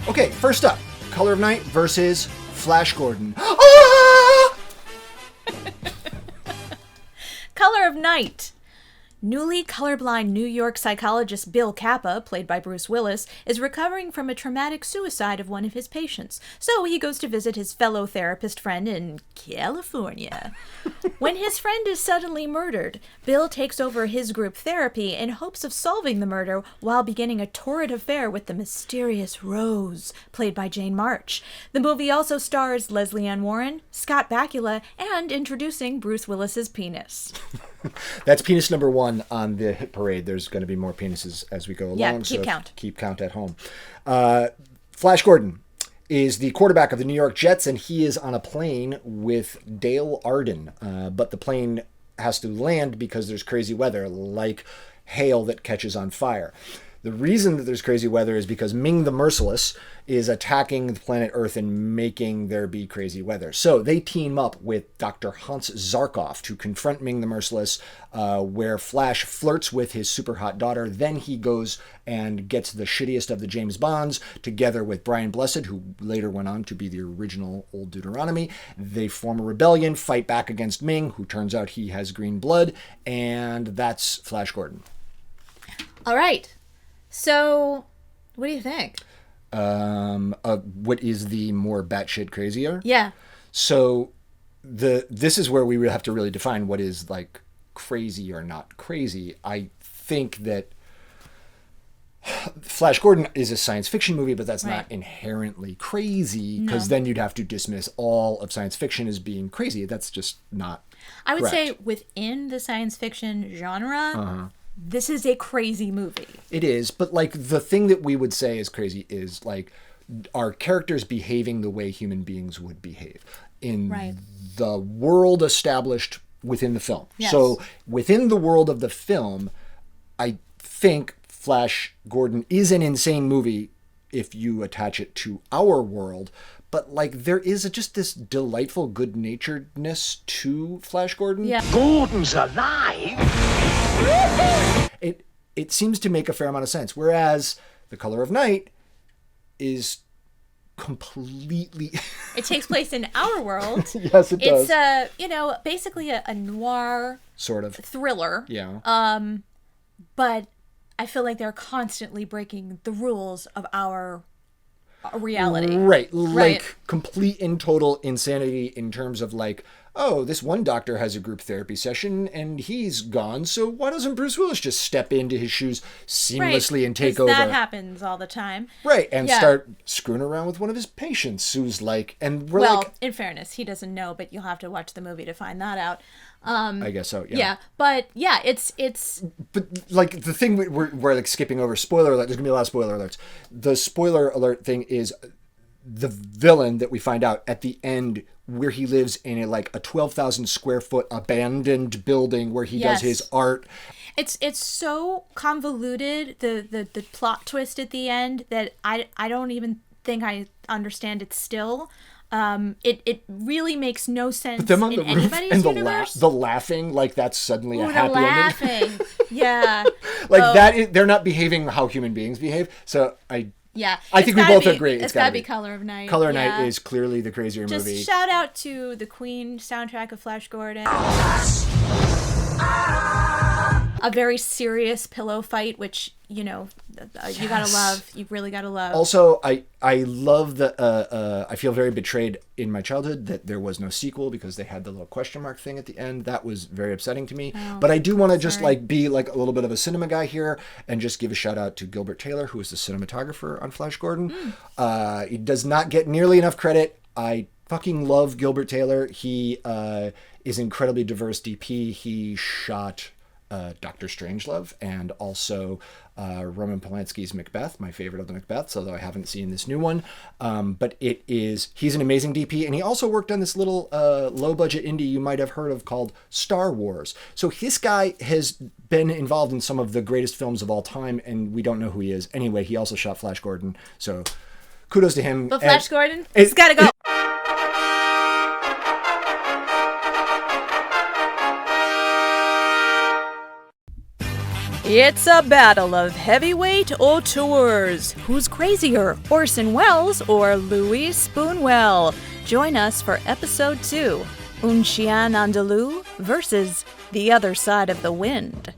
Okay, first up, Color of Night versus Flash Gordon. Ah! Color of Night. Newly colorblind New York psychologist Bill Kappa, played by Bruce Willis, is recovering from a traumatic suicide of one of his patients. So he goes to visit his fellow therapist friend in California. When his friend is suddenly murdered, Bill takes over his group therapy in hopes of solving the murder while beginning a torrid affair with the mysterious Rose, played by Jane March. The movie also stars Leslie Ann Warren, Scott Bakula, and introducing Bruce Willis's penis. That's penis number 1 on the hit parade. There's going to be more penises as we go along. Yeah, keep count. Keep count at home. Flash Gordon is the quarterback of the New York Jets, and he is on a plane with Dale Arden. But the plane has to land because there's crazy weather, like hail that catches on fire. The reason that there's crazy weather is because Ming the Merciless is attacking the planet Earth and making there be crazy weather. So they team up with Dr. Hans Zarkov to confront Ming the Merciless, where Flash flirts with his super hot daughter. Then he goes and gets the shittiest of the James Bonds together with Brian Blessed, who later went on to be the original Old Deuteronomy. They form a rebellion, fight back against Ming, who turns out he has green blood, and that's Flash Gordon. All right. So, what do you think? What is the more batshit crazier? Yeah. So, this is where we would have to really define what is like crazy or not crazy. I think that Flash Gordon is a science fiction movie, but that's not inherently crazy, because then you'd have to dismiss all of science fiction as being crazy. That's just not I would correct. say within the science fiction genre, this is a crazy movie. It is, but like the thing that we would say is crazy is like, are characters behaving the way human beings would behave in the world established within the film? Yes. So within the world of the film, I think Flash Gordon is an insane movie if you attach it to our world. But like there is just this delightful good-naturedness to Flash Gordon. Yeah. Gordon's alive? It seems to make a fair amount of sense. Whereas The Color of Night is completely... It takes place in our world. Yes, it does. It's basically a noir sort of thriller. Yeah. But I feel like they're constantly breaking the rules of our reality. Right. Like complete and total insanity in terms of like, oh, this one doctor has a group therapy session and he's gone, so why doesn't Bruce Willis just step into his shoes seamlessly and take over? That happens all the time. Right, and start screwing around with one of his patients who's like, and we're like... in fairness, he doesn't know, but you'll have to watch the movie to find that out. I guess so, yeah. Yeah, but yeah, it's... But like the thing we're like skipping over, spoiler alert, there's gonna be a lot of spoiler alerts. The spoiler alert thing is the villain that we find out at the end, where he lives in a 12,000 square foot abandoned building where he does his art. It's so convoluted, the plot twist at the end, that I don't even think I understand it still. It really makes no sense But them on in the roof anybody's and universe. the laughing, like that's suddenly a the happy ending. laughing. Yeah. They're not behaving how human beings behave. So I think we both agree. It's gotta be Color of Night. Color of Night is clearly the crazier movie. Just shout out to the Queen soundtrack of Flash Gordon. A very serious pillow fight, which, you gotta love. You really gotta love. Also, I love the, I feel very betrayed in my childhood that there was no sequel because they had the little question mark thing at the end. That was very upsetting to me. Oh, but I do want to just be like a little bit of a cinema guy here and just give a shout out to Gilbert Taylor, who is the cinematographer on Flash Gordon. He does not get nearly enough credit. I fucking love Gilbert Taylor. He is incredibly diverse DP. He shot Dr. Strangelove and also Roman Polanski's Macbeth, my favorite of the Macbeths, although I haven't seen this new one. But he's an amazing DP, and he also worked on this little low-budget indie you might have heard of called Star Wars. So this guy has been involved in some of the greatest films of all time, and we don't know who he is. Anyway, he also shot Flash Gordon, so kudos to him. But Flash Gordon, it's gotta go. It's a battle of heavyweight auteurs. Who's crazier, Orson Welles or Louis Spoonwell? Join us for episode 2, Un Chien Andalou versus The Other Side of the Wind.